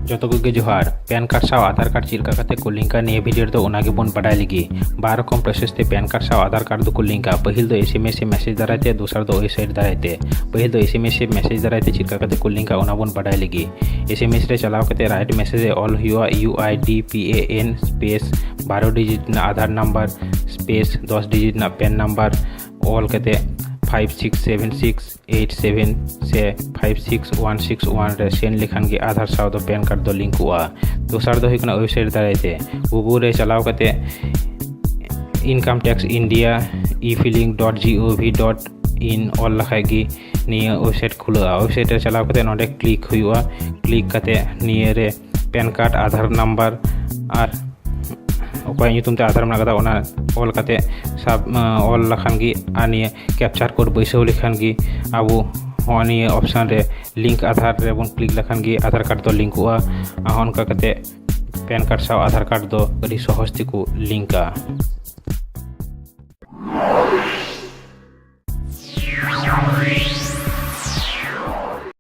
जोतो को जोहार pan card Sao आधार card Chilka कते को लिंका निये वीडियो दो ओनागे बोन बडाय लगी 12 रकम प्रोसेस ते पैन कार्ड साव आधार कार्ड दो को लिंका पहिल दो SMS मैसेज दारायते दूसर दो वेबसाइट दारायते पहिल दो SMS मैसेज दारायते चिलका कते को लिंका ओना बोन बडाय लगी SMS रे चलाव कते राइट मैसेज ऑल हुआ UIDPAN स्पेस 12 डिजिट ना आधार नंबर स्पेस 10 डिजिट ना पैन नंबर ऑल कते 567687 से 56161 रे सेन लिखान के आधार साव दो पैन कार्ड दो लिंक हुआ दूसर दो हुकना वेबसाइट दारायते गूगल रे चलाव कते इनकम टैक्स इंडिया e-filing.gov.in ऑल लखागी निया वेबसाइट खुला वेबसाइट रे चलाव कते नोडे क्लिक हुआ क्लिक कते निये रे पैन कार्ड आधार नंबर और ओकय ᱧᱩᱛᱩᱢ ᱛᱮ आधार ᱢᱮᱱᱟᱜ ᱠᱟᱫᱟ ᱚᱱᱟ ᱚᱞ ᱠᱟᱛᱮ ᱚᱞ ᱞᱮᱠᱷᱟᱱ ᱜᱮ ᱟᱨ ᱱᱤᱭᱟᱹ ᱠᱮᱯᱪᱟᱨ ᱠᱳᱰ ᱵᱟᱹᱭᱥᱟᱹᱣ ᱞᱮᱠᱷᱟᱱ ᱜᱮ ᱟᱵᱚ ᱦᱚᱸ ᱱᱤᱭᱟᱹ ᱚᱯᱥᱚᱱ ᱨᱮ ᱞᱤᱝᱠ आधार ᱨᱮ ᱵᱚᱱ ᱠᱞᱤᱠ ᱞᱮᱠᱷᱟᱱ ᱜᱮ आधार कार्ड ᱫᱚ ᱞᱤᱝᱠᱚᱜᱼᱟ ᱟᱨ ᱚᱱᱠᱟ ᱠᱟᱛᱮ पैन कार्ड साव आधार कार्ड दो ᱟᱹᱰᱤ ᱥᱚᱦᱚᱡ ᱛᱮᱠᱚ ᱞᱤᱝᱠᱟ।